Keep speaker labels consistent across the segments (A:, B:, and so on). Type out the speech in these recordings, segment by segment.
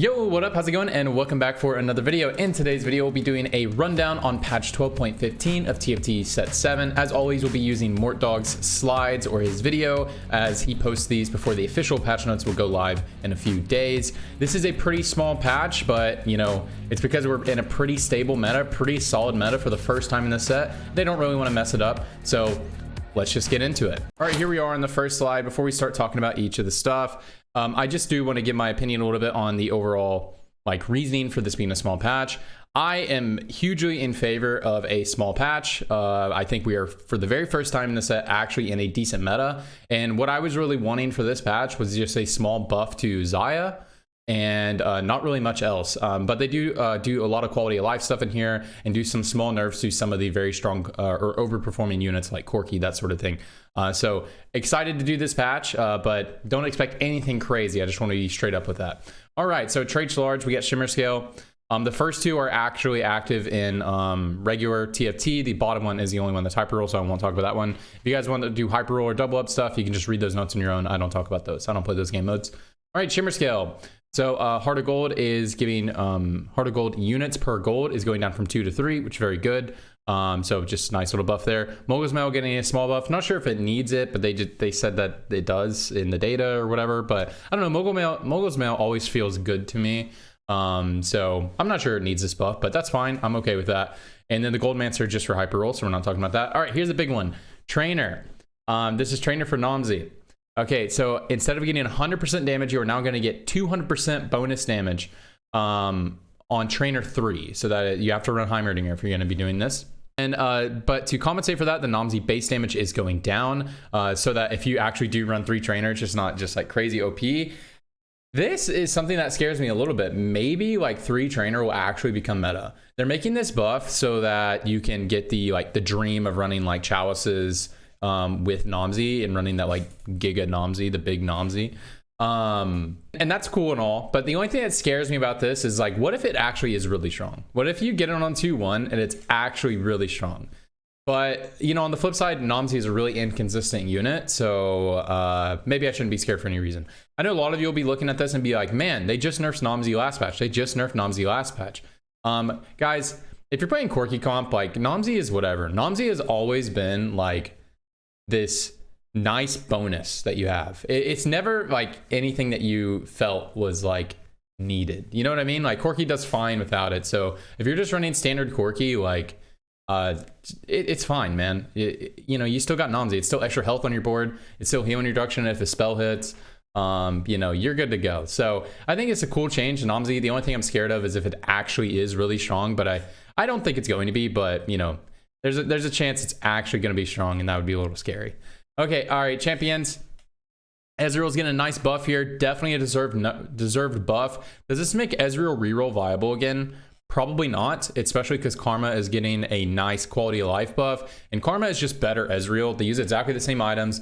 A: Yo, what up? How's it going? And welcome back for another video. In today's video, we'll be doing a rundown on patch 12.15 of TFT Set 7. As always, we'll be using Mortdog's slides or his video as he posts these before the official patch notes will go live in a few days. This is a pretty small patch, but you know, it's because we're in a pretty stable meta, pretty solid meta for the first time in the set. They don't really want to mess it up. So let's just get into it. All right, here we are on the first slide. Before we start talking about each of the stuff, I just do want to give my opinion a little bit on the overall reasoning for this being a small patch. I am hugely in favor of a small patch. I think we are, for the very first time in the set, actually in a decent meta. And what I was really wanting for this patch was just a small buff to Xayah and not really much else. But they do a lot of quality of life stuff in here and do some small nerfs to some of the very strong or overperforming units like Corki, that sort of thing. So excited to do this patch, but don't expect anything crazy. I just want to be straight up with that. All right, so traits large, we got Shimmer Scale. The first two are actually active in regular TFT. The bottom one is the only one that's hyper roll, so I won't talk about that one. If you guys want to do hyper roll or double up stuff, you can just read those notes on your own. I don't talk about those. I don't play those game modes. All right, Shimmer Scale. So Heart of Gold is giving Heart of Gold units per gold is going down from 2 to 3, which is very good. So just nice little buff there. Mogul's Mail getting a small buff. Not sure if it needs it, but they said that it does in the data or whatever. But I don't know. Mogul's Mail always feels good to me. So I'm not sure it needs this buff, but that's fine. I'm okay with that. And then the Goldmancer just for hyper roll, so we're not talking about that. All right, here's the big one. Trainer. This is Trainer for Namzi. Okay, so instead of getting 100% damage, you are now going to get 200% bonus damage on Trainer 3. So that you have to run Heimerdinger if you're going to be doing this. And but to compensate for that, the Namzi base damage is going down, so that if you actually do run 3 trainers, it's not just like crazy OP. This is something that scares me a little bit. Maybe like 3 trainer will actually become meta. They're making this buff so that you can get the dream of running like chalices with Namzi and running that like Giga Namzi, the big Namzi. And that's cool and all, but the only thing that scares me about this is like, what if it actually is really strong? What if you get it on 2-1 and it's actually really strong? But you know, on the flip side, Namzi is a really inconsistent unit, so maybe I shouldn't be scared for any reason. I know a lot of you will be looking at this and be like, man, they just nerfed Namzi last patch. They just nerfed Namzi last patch. Guys, if you're playing Corki comp, like Namzi is whatever. Namzi has always been like this nice bonus that you have. It's never like anything that you felt was like needed. You know what I mean? Like Corki does fine without it. So if you're just running standard Corki, like it's fine, man. You know, you still got Namzi. It's still extra health on your board. It's still healing reduction if a spell hits. You know, you're good to go. So I think it's a cool change. Namzi, the only thing I'm scared of is if it actually is really strong, but I don't think it's going to be, but you know, there's a chance it's actually going to be strong, and that would be a little scary. Okay, all right, champions. Ezreal's getting a nice buff here. Definitely a deserved buff. Does this make Ezreal reroll viable again? Probably not, especially because Karma is getting a nice quality of life buff, and Karma is just better Ezreal. They use exactly the same items,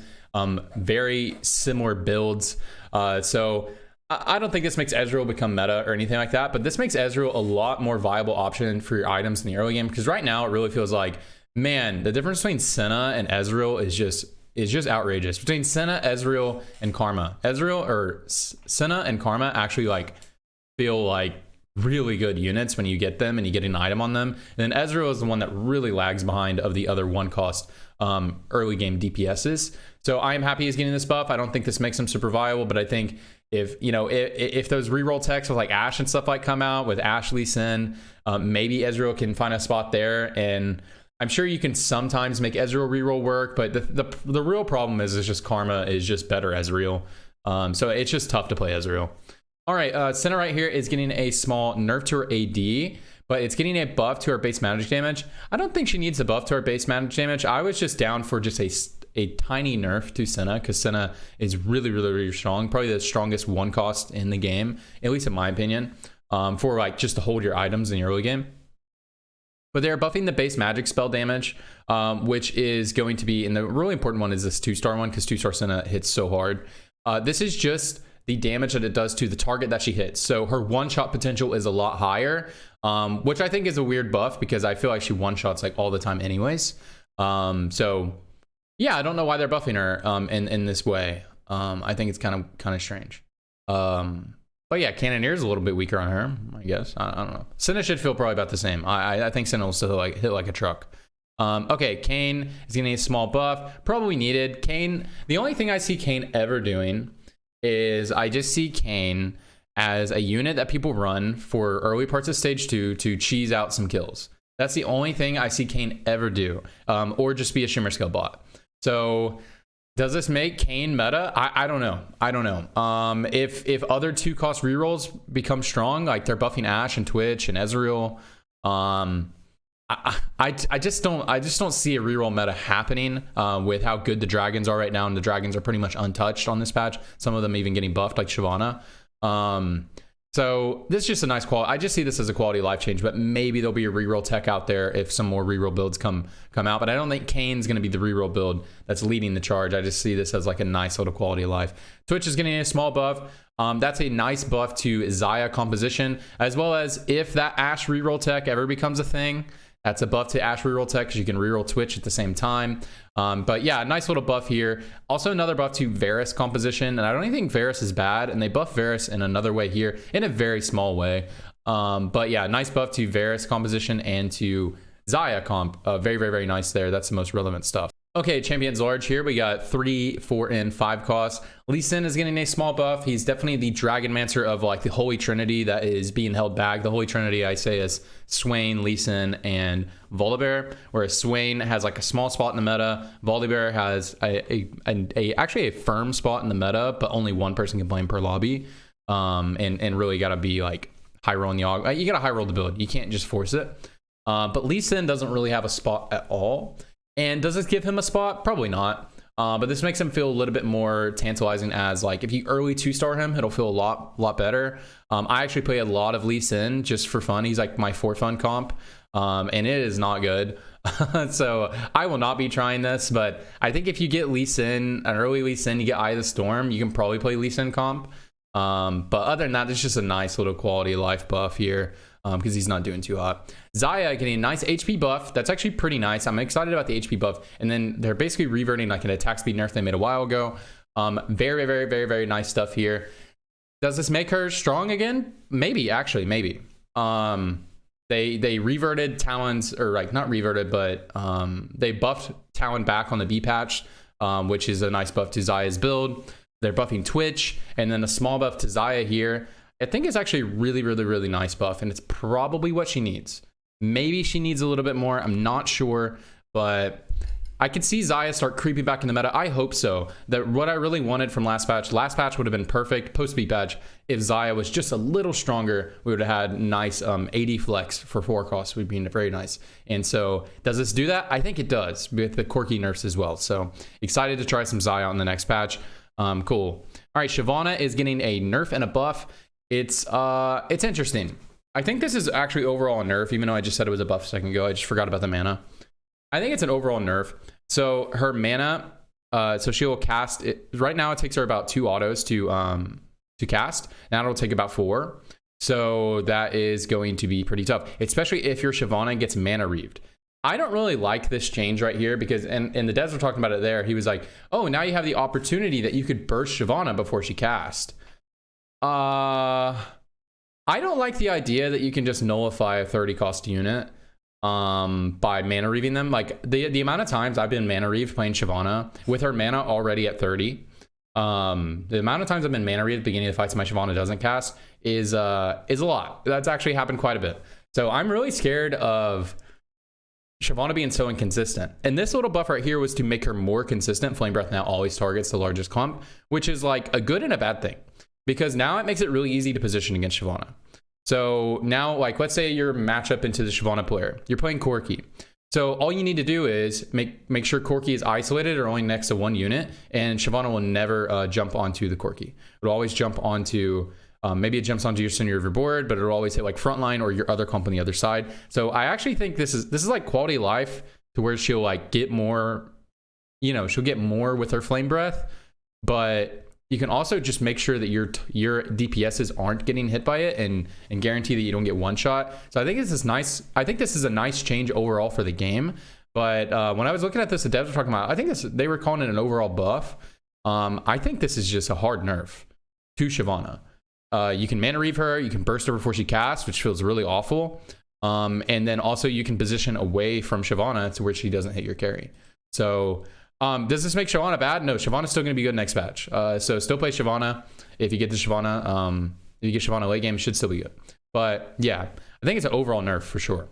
A: very similar builds. So I don't think this makes Ezreal become meta or anything like that, but this makes Ezreal a lot more viable option for your items in the early game, because right now it really feels like, man, the difference between Senna and Ezreal is just outrageous. Between Senna, Ezreal, and Karma. Senna and Karma actually like feel like really good units when you get them and you get an item on them. And then Ezreal is the one that really lags behind of the other one cost early game DPSs. So I am happy he's getting this buff. I don't think this makes him super viable, but I think if you know, if those reroll techs with like Ashe and stuff like come out with Ashe, Lee Sin, maybe Ezreal can find a spot there. And I'm sure you can sometimes make Ezreal reroll work, but the real problem is just Karma is just better Ezreal. So it's just tough to play Ezreal. All right, Senna right here is getting a small nerf to her AD, but it's getting a buff to her base magic damage. I don't think she needs a buff to her base magic damage. I was just down for just a tiny nerf to Senna, because Senna is really strong, probably the strongest one cost in the game, at least in my opinion, for like just to hold your items in your early game. But they're buffing the base magic spell damage, which is going to be, and the really important one is this 2-star one, because 2-star Senna hits so hard. This is just the damage that it does to the target that she hits. So her one-shot potential is a lot higher, which I think is a weird buff, because I feel like she one-shots like all the time anyways. So yeah, I don't know why they're buffing her in this way. I think it's kind of strange. But yeah, Cannoneer's a little bit weaker on her, I guess. I don't know. Senna should feel probably about the same. I think Senna will still hit like a truck. Okay, Kayn is getting a small buff. Probably needed. Kayn, the only thing I see Kayn ever doing is I just see Kayn as a unit that people run for early parts of stage 2 to cheese out some kills. That's the only thing I see Kayn ever do. Or just be a Shimmer Scale bot. So does this make Kayn meta? I don't know. I don't know. If other 2-cost rerolls become strong, like they're buffing Ashe and Twitch and Ezreal, I just don't see a reroll meta happening with how good the dragons are right now, and the dragons are pretty much untouched on this patch. Some of them even getting buffed, like Shyvana. So this is just a nice quality. I just see this as a quality of life change, but maybe there'll be a reroll tech out there if some more reroll builds come out. But I don't think Kayn's going to be the reroll build that's leading the charge. I just see this as like a nice little quality of life. Twitch is getting a small buff. That's a nice buff to Xayah composition, as well as if that Ashe reroll tech ever becomes a thing. That's a buff to Ashe reroll tech because you can reroll Twitch at the same time. But yeah, nice little buff here. Also another buff to Varus composition. And I don't even think Varus is bad. And they buff Varus in another way here in a very small way. But yeah, nice buff to Varus composition and to Xayah comp. Very, very, very nice there. That's the most relevant stuff. Okay, Champions Large here. We got 3, 4, and 5 costs. Lee Sin is getting a small buff. He's definitely the Dragonmancer of like the Holy Trinity that is being held back. The Holy Trinity, I say, is Swain, Lee Sin, and Volibear. Whereas Swain has like a small spot in the meta. Volibear has actually a firm spot in the meta, but only one person can play him per lobby. And really got to be like high rolling the Aug. You got to high roll the build. You can't just force it. But Lee Sin doesn't really have a spot at all. And does this give him a spot? Probably not. But this makes him feel a little bit more tantalizing as like if you early 2-star him, it'll feel a lot better. I actually play a lot of Lee Sin just for fun. He's like my for fun comp. And it is not good. So I will not be trying this, but I think if you get Lee Sin, an early Lee Sin, you get Eye of the Storm, you can probably play Lee Sin comp. But other than that, it's just a nice little quality of life buff here. Because he's not doing too hot. Xayah getting a nice HP buff. That's actually pretty nice. I'm excited about the HP buff. And then they're basically reverting like an attack speed nerf they made a while ago. Very, very, very, very nice stuff here. Does this make her strong again? Maybe, actually, maybe. They reverted Talon's, or like not reverted, but they buffed Talon back on the B patch, which is a nice buff to Xayah's build. They're buffing Twitch, and then a small buff to Xayah here. I think it's actually really, really, really nice buff, and it's probably what she needs. Maybe she needs a little bit more. I'm not sure, but I could see Xayah start creeping back in the meta. I hope so. That what I really wanted from last patch would have been perfect. Post-B patch, if Xayah was just a little stronger, we would have had nice 80 flex for 4 costs. Would be very nice. And so does this do that? I think it does with the corki nerfs as well. So excited to try some Xayah on the next patch. Cool. All right, Shyvana is getting a nerf and a buff. It's interesting. I think this is actually overall a nerf, even though I just said it was a buff a second ago. I just forgot about the mana. I think it's an overall nerf. So her mana, so she'll cast it. Right now it takes her about 2 autos to cast. Now it'll take about 4. So that is going to be pretty tough, especially if your Shyvana gets mana reaved. I don't really like this change right here because, and the devs were talking about it there. He was like, oh, now you have the opportunity that you could burst Shyvana before she cast. I don't like the idea that you can just nullify a 30 cost unit by mana reaving them. Like the amount of times I've been mana reaved playing Shyvana with her mana already at 30. The amount of times I've been mana reaved at the beginning of the fights my Shyvana doesn't cast is a lot. That's actually happened quite a bit. So I'm really scared of Shyvana being so inconsistent. And this little buff right here was to make her more consistent. Flame Breath now always targets the largest clump, which is like a good and a bad thing. Because now it makes it really easy to position against Shyvana. So now, like, let's say you're matchup into the Shyvana player. You're playing Corki. So all you need to do is make sure Corki is isolated or only next to one unit, and Shyvana will never jump onto the Corki. It'll always jump onto, maybe it jumps onto your center of your board, but it'll always hit like frontline or your other comp on the other side. So I actually think this is like quality of life to where she'll like get more, you know, she'll get more with her Flame Breath, but you can also just make sure that your DPSs aren't getting hit by it and guarantee that you don't get one shot. So I think this is nice. I think this is a nice change overall for the game. But when I was looking at this, the devs were talking about, I think they were calling it an overall buff. I think this is just a hard nerf to Shyvana. You can mana reave her, you can burst her before she casts, which feels really awful. And then also you can position away from Shyvana to where she doesn't hit your carry. So does this make Shyvana bad? No, Shyvana's still going to be good next patch. So still play Shyvana. If you get the Shyvana, if you get Shyvana late game, it should still be good. But yeah, I think it's an overall nerf for sure.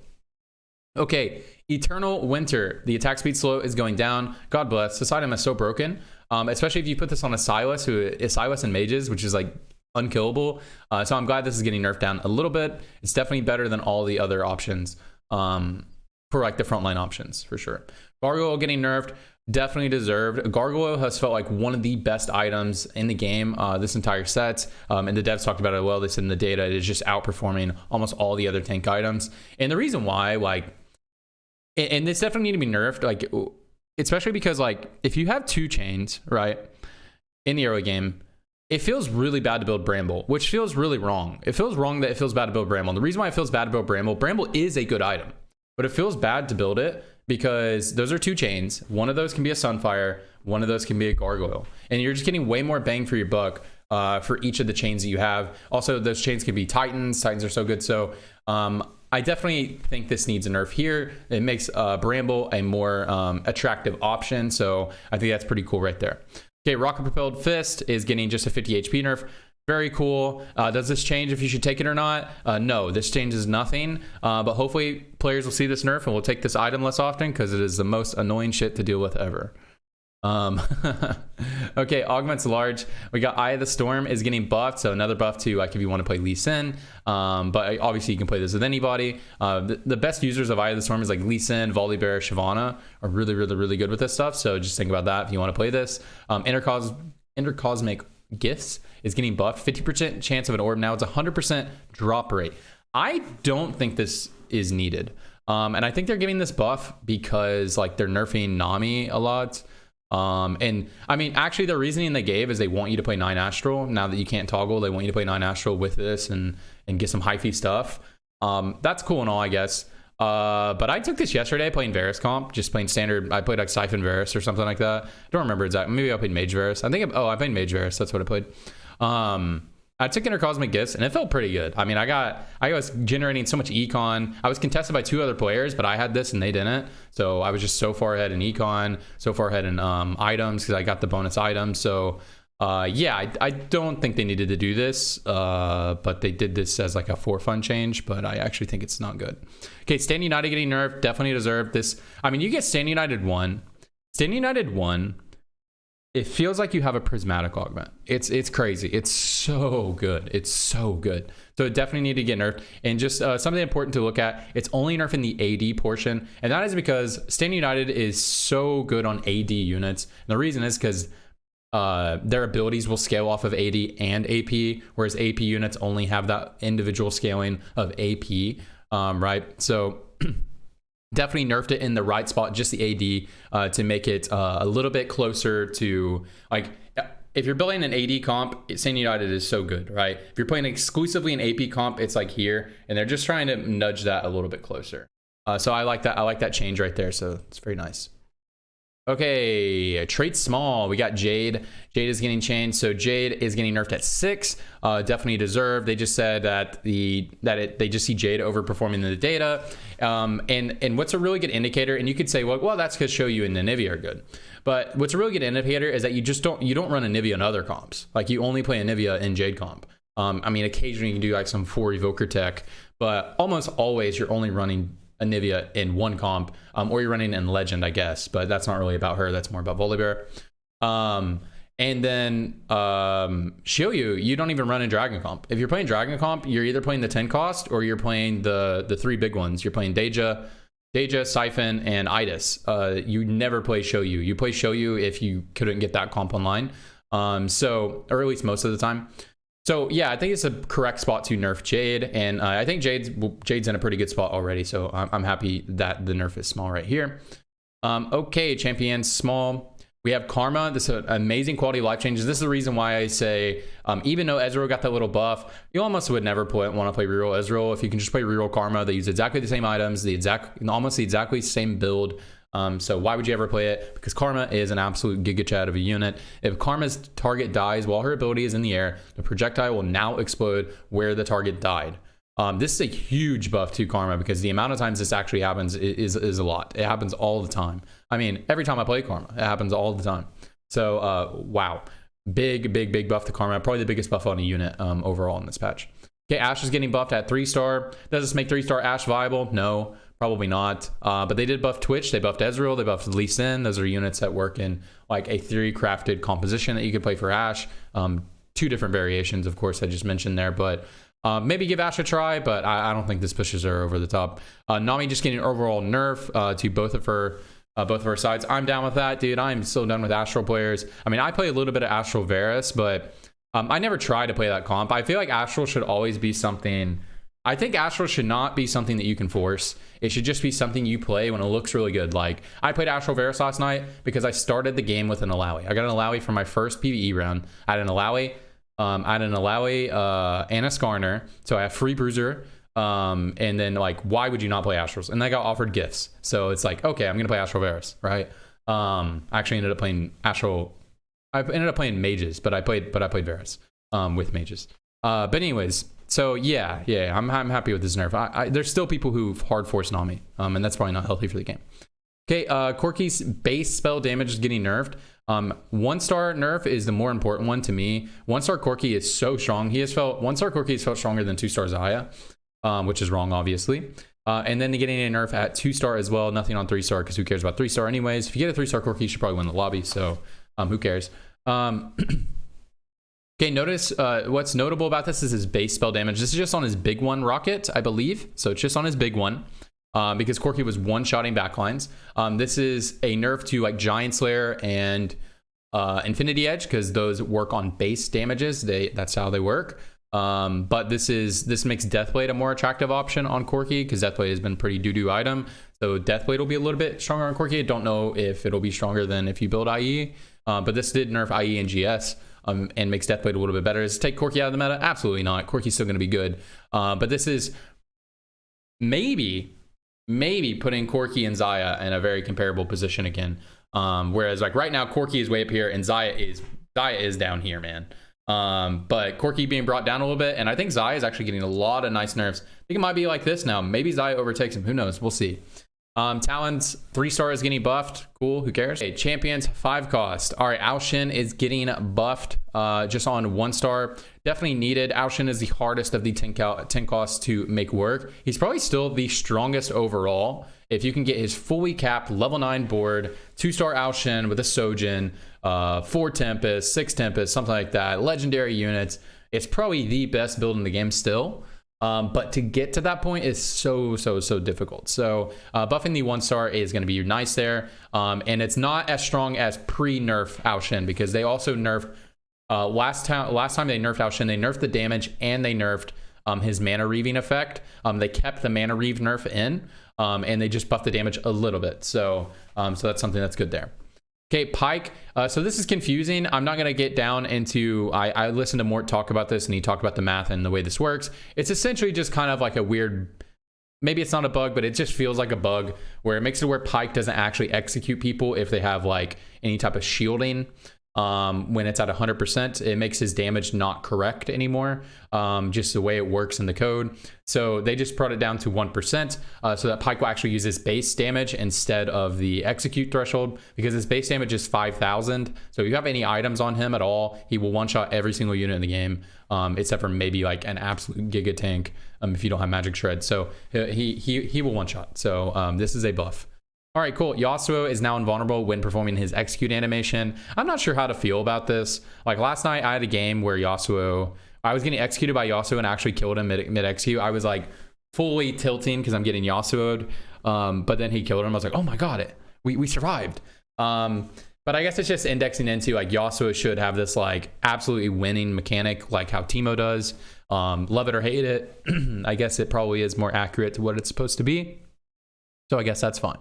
A: Okay, Eternal Winter. The attack speed slow is going down. God bless. This item is so broken, especially if you put this on a Silas, who is Silas and mages, which is like unkillable. So I'm glad this is getting nerfed down a little bit. It's definitely better than all the other options for like the frontline options for sure. Gargoyle getting nerfed, definitely deserved. Gargoyle has felt like one of the best items in the game this entire set, and the devs talked about it well. They said in the data it is just outperforming almost all the other tank items. And the reason why, like, and this definitely need to be nerfed, like especially because like if you have 2 chains right in the early game, it feels really bad to build Bramble, which feels really wrong. It feels wrong that it feels bad to build Bramble. And the reason why it feels bad to build Bramble is a good item, but it feels bad to build it because those are 2 chains. One of those can be a Sunfire, one of those can be a Gargoyle, and you're just getting way more bang for your buck for each of the chains that you have. Also, those chains can be Titans. Titans are so good. So I definitely think this needs a nerf here. It makes Bramble a more attractive option. So I think that's pretty cool right there. Okay, Rocket Propelled Fist is getting just a 50 HP nerf. Very cool. Does this change if you should take it or not? No, this changes nothing. But hopefully players will see this nerf and will take this item less often because it is the most annoying shit to deal with ever. Okay, Augments large. We got Eye of the Storm is getting buffed, so another buff to like if you want to play Lee Sin. But obviously you can play this with anybody. The best users of Eye of the Storm is like Lee Sin, Volibear, Shyvana are really good with this stuff. So just think about that if you want to play this. Intercosmic Gifts is getting buffed. 50% chance of an orb. Now it's 100% drop rate. I don't think this is needed. And I think they're giving this buff because like they're nerfing Nami a lot. And I mean, actually the reasoning they gave is they want you to play 9 Astral. Now that you can't toggle, they want you to play 9 Astral with this and get some hyphy stuff. That's cool and all, I guess. But I took this yesterday playing Varus comp, just playing standard. I played like Siphon Varus or something like that. I don't remember exactly. Maybe I played Mage Varus. I played Mage Varus. That's what I played. I took Intercosmic Gifts and it felt pretty good. I mean, I was generating so much econ. I was contested by 2 other players, but I had this and they didn't. So I was just so far ahead in econ, so far ahead in items because I got the bonus items. So yeah, I don't think they needed to do this, but they did this as like a for fun change, but I actually think it's not good. Okay, Stand United getting nerfed, definitely deserved this. I mean, you get Stand United 1. Stand United 1, it feels like you have a prismatic augment. It's crazy. It's so good. It's so good. So it definitely need to get nerfed. And just something important to look at, it's only nerfing the AD portion. And that is because Stand United is so good on AD units. And the reason is because their abilities will scale off of AD and AP, whereas AP units only have that individual scaling of AP, right? So definitely nerfed it in the right spot, just the AD, to make it a little bit closer to, like, if you're building an AD comp, Stand United is so good, right? If you're playing exclusively an AP comp, it's like here, and they're just trying to nudge that a little bit closer. So I like that. I like that change right there. So it's very nice. Okay, trait small. We got Jade. Jade is getting changed. So Jade is getting nerfed at 6. Definitely deserved. They just said that they just see Jade overperforming in the data. And what's a really good indicator? And you could say, well, that's because Shoyu and Anivia are good. But what's a really good indicator is that you don't run Anivia in other comps. Like you only play Anivia in Jade comp. I mean, occasionally you can do like some 4 evoker tech, but almost always you're only running Anivia in one comp, or you're running in Legend, I guess, but that's not really about her. That's more about Volibear. And then Shoyu, you don't even run in Dragon comp. If you're playing Dragon comp, you're either playing the 10 cost or you're playing the 3 big ones. You're playing Deja, Siphon, and Idis. You never play Shoyu. You play Shoyu if you couldn't get that comp online. So, or at least most of the time. So yeah, I think it's a correct spot to nerf Jade, and I think Jade's in a pretty good spot already. So I'm happy that the nerf is small right here. Okay, champions small. We have Karma. This is amazing quality of life changes. This is the reason why I say, even though Ezreal got that little buff, you almost would never want to play reroll Ezreal if you can just play reroll Karma. They use exactly the same items, almost the exactly same build. So why would you ever play it? Because Karma is an absolute giga chat of a unit. If Karma's target dies while her ability is in the air, the projectile will now explode where the target died. This is a huge buff to Karma because the amount of times this actually happens is a lot. It happens all the time. I mean, every time I play Karma, it happens all the time. So wow, big buff to Karma. Probably the biggest buff on a unit overall in this patch. Okay, Ashe is getting buffed at 3-star. Does this make 3-star Ashe viable? No, probably not. But they did buff Twitch. They buffed Ezreal. They buffed Lee Sin. Those are units that work in like a theory-crafted composition that you could play for Ashe. 2 different variations, of course, I just mentioned there, but maybe give Ashe a try, but I don't think this pushes her over the top. Nami just getting an overall nerf to both of her sides. I'm down with that, dude. I'm still done with Astral players. I mean, I play a little bit of Astral Varus, but I never try to play that comp. I feel like Astral should always be something. I think Astral should not be something that you can force. It should just be something you play when it looks really good. Like, I played Astral Varus last night because I started the game with an Alawi. I got an Alawi for my first PvE round. I had an Alawi. Anna Skarner, so I have free Bruiser, and then like, why would you not play Astrals? And I got offered gifts, so it's like, okay, I'm gonna play Astral Varus, right? I actually ended up playing Astral. I ended up playing mages, but I played Varus with mages. But anyways, so yeah, I'm happy with this nerf. There's still people who've hard forced Nami, and that's probably not healthy for the game. Okay, Corki's base spell damage is getting nerfed. 1-star nerf is the more important one to me. 1-star Corki is so strong. 1-star Corki has felt stronger than 2-star Xayah, which is wrong, obviously. And then getting a nerf at 2-star as well. Nothing on 3-star because who cares about 3-star anyways. If you get a 3-star Corki, you should probably win the lobby. So who cares? Okay, notice what's notable about this is his base spell damage. This is just on his big one rocket, I believe. So it's just on his big one. Because Corki was one-shotting backlines. This is a nerf to like Giant Slayer and Infinity Edge because those work on base damages. That's how they work. But this makes Deathblade a more attractive option on Corki because Deathblade has been a pretty doo-doo item. So Deathblade will be a little bit stronger on Corki. I don't know if it'll be stronger than if you build IE. But this did nerf IE and GS and makes Deathblade a little bit better. Does it take Corki out of the meta? Absolutely not. Corki's still going to be good. But this is maybe putting Corki and Xayah in a very comparable position again. Whereas like right now, Corki is way up here and Xayah is down here, man. But Corki being brought down a little bit, and I think Xayah is actually getting a lot of nice nerfs. I think it might be like this now. Maybe Xayah overtakes him. Who knows? We'll see. Talon's 3-star is getting buffed. Cool, who cares? Okay, champions 5 cost. All right, Alshin is getting buffed just on 1-star. Definitely needed. Alshin is the hardest of the 10 costs to make work. He's probably still the strongest overall. If you can get his fully capped level 9 board, 2-star Alshin with a Sojin, 4 Tempest, 6 Tempest, something like that, legendary units, it's probably the best build in the game still. But to get to that point is so difficult. So buffing the 1-star is going to be nice there. And it's not as strong as pre-nerf Alshin because they also nerfed last time they nerfed Alshin, they nerfed the damage and they nerfed his mana reaving effect. They kept the mana reave nerf in and they just buffed the damage a little bit. So that's something that's good there. Okay, Pyke. So this is confusing. I'm not going to get down into... I listened to Mort talk about this, and he talked about the math and the way this works. It's essentially just kind of like a weird... Maybe it's not a bug, but it just feels like a bug where it makes it where Pyke doesn't actually execute people if they have like any type of shielding. When it's at 100%, it makes his damage not correct anymore, just the way it works in the code. So they just brought it down to 1%, so that Pyke will actually use his base damage instead of the execute threshold, because his base damage is 5,000. So if you have any items on him at all, he will one-shot every single unit in the game, except for maybe like an absolute giga tank if you don't have magic shred. So he will one-shot. So this is a buff. All right, cool. Yasuo is now invulnerable when performing his execute animation. I'm not sure how to feel about this. Like last night, I had a game where I was getting executed by Yasuo and actually killed him mid-execute. I was like fully tilting because I'm getting Yasuo'd. But then he killed him. I was like, oh my God, we survived. But I guess it's just indexing into like Yasuo should have this like absolutely winning mechanic like how Teemo does. Love it or hate it. I guess it probably is more accurate to what it's supposed to be. So I guess that's fine.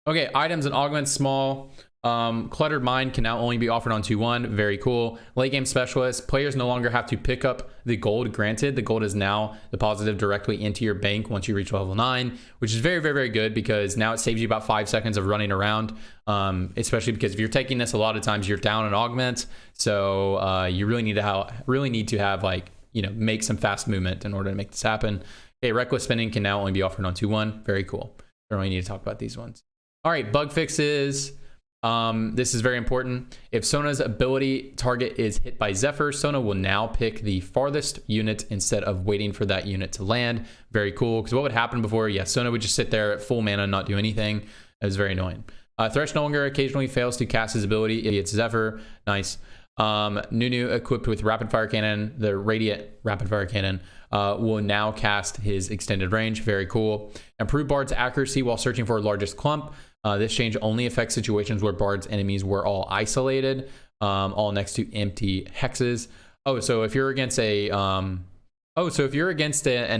A: Okay, items and augments small. Cluttered Mind can now only be offered on 2-1. Very cool. Late game specialist. Players no longer have to pick up the gold. Granted, the gold is now deposited directly into your bank once you reach level 9, which is very, very, very good because now it saves you about 5 seconds of running around. Especially because if you're taking this, a lot of times you're down in augments, so you really need to have like, you know, make some fast movement in order to make this happen. Okay, reckless spinning can now only be offered on 2-1. Very cool. Don't really need to talk about these ones. All right, bug fixes. This is very important. If Sona's ability target is hit by Zephyr, Sona will now pick the farthest unit instead of waiting for that unit to land. Very cool, because what would happen before? Yeah, Sona would just sit there at full mana and not do anything. It was very annoying. Thresh no longer occasionally fails to cast his ability if it's Zephyr. Nice. Nunu equipped with rapid fire cannon, the radiant rapid fire cannon, will now cast his extended range. Very cool. Improve Bard's accuracy while searching for largest clump. This change only affects situations where Bard's enemies were all isolated, all next to empty hexes. Oh, so if you're against an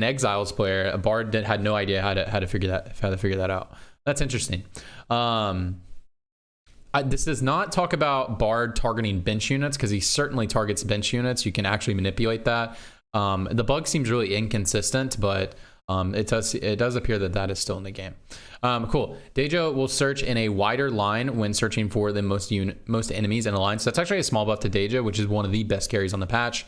A: Exiles player, a Bard that had no idea how to figure that out. That's interesting. This does not talk about Bard targeting bench units because he certainly targets bench units. You can actually manipulate that. The bug seems really inconsistent, but it does appear that is still in the game. Cool. Dejo will search in a wider line when searching for the most enemies in a line. So that's actually a small buff to Dejo, which is one of the best carries on the patch,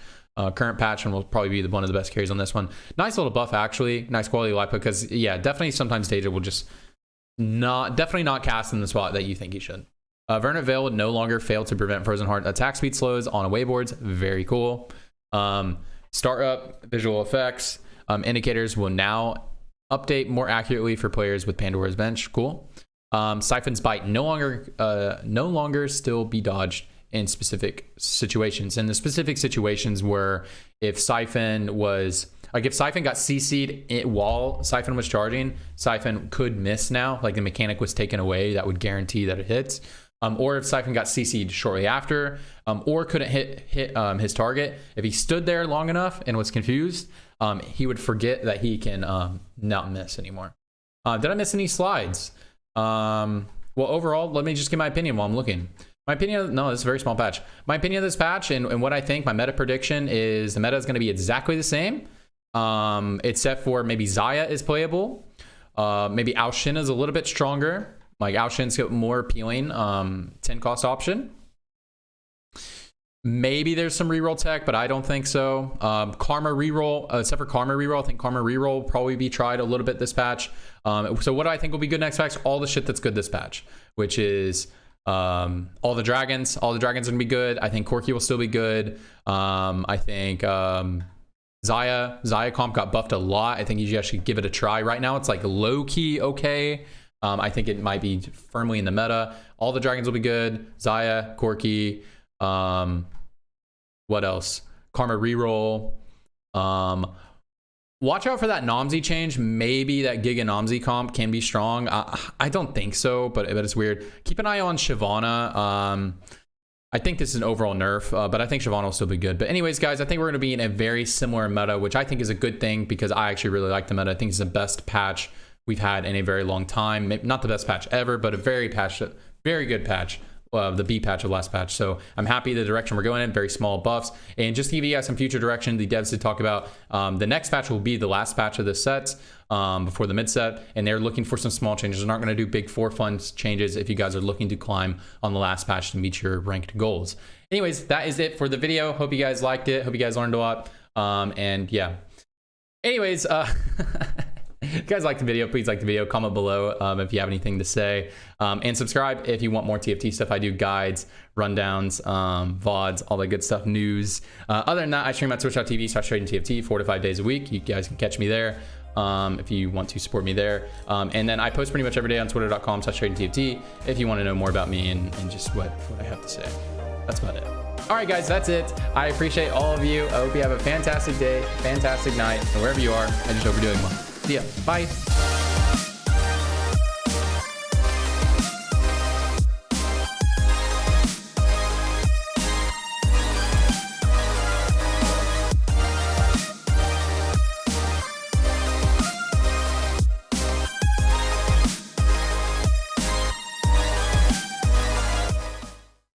A: current patch, and will probably be one of the best carries on this one. Nice little buff, actually. Nice quality of life, because yeah, definitely sometimes Dejo will just definitely not cast in the spot that you think he should. Vernet Veil would no longer fail to prevent Frozen Heart attack speed slows on away boards. Very cool. Startup visual effects. Indicators will now update more accurately for players with Pandora's Bench. Cool. Siphon's Bite no longer still be dodged in specific situations. And the specific situations were if Siphon got CC'd while Siphon was charging, Siphon could miss now. Like the mechanic was taken away that would guarantee that it hits. Or if Siphon got CC'd shortly after, or couldn't hit his target. If he stood there long enough and was confused, he would forget that he can not miss anymore. Did I miss any slides? Well, overall, let me just give my opinion while I'm looking. My opinion, no, this is a very small patch. My opinion of this patch and what I think, my meta prediction is the meta is going to be exactly the same, except for maybe Xayah is playable. Maybe Ao-Shin is a little bit stronger. Like Ao-Shin's more appealing 10 cost option. Maybe there's some reroll tech, but I don't think so. Karma reroll, except for Karma reroll, I think Karma reroll will probably be tried a little bit this patch. So what do I think will be good next patch? All the shit that's good this patch, which is all the dragons. All the dragons are gonna be good. I think Corki will still be good. I think Xayah comp got buffed a lot. I think you guys should give it a try. Right now it's like low key okay. I think it might be firmly in the meta. All the dragons will be good. Xayah, Corki, what else? Karma reroll. Watch out for that Nomsy change. Maybe that Giga Nomsy comp can be strong. I don't think so, but it's weird. Keep an eye on Shyvana. I think this is an overall nerf, but I think Shyvana will still be good. But anyways, guys, I think we're going to be in a very similar meta, which I think is a good thing because I actually really like the meta. I think it's the best patch we've had in a very long time. Maybe not the best patch ever, but a very good patch. The B patch of last patch. So I'm happy the direction we're going in, very small buffs. And just to give you guys some future direction, the devs did talk about the next patch will be the last patch of the set before the mid set. And they're looking for some small changes. They're not going to do big for fun changes if you guys are looking to climb on the last patch to meet your ranked goals. Anyways, that is it for the video. Hope you guys liked it. Hope you guys learned a lot. And yeah. Anyways, if you guys like the video, please like the video, comment below if you have anything to say, and subscribe if you want more TFT stuff. I do guides, rundowns, VODs, all that good stuff, news. Other than that, I stream at twitch.tv/tradingTFT 4 to 5 days a week. You guys can catch me there if you want to support me there. And then I post pretty much every day on twitter.com/tradingTFT if you want to know more about me and just what I have to say. That's about it. All right, guys, that's it. I appreciate all of you. I hope you have a fantastic day, fantastic night, and wherever you are, I just hope you're doing well. See ya. Bye.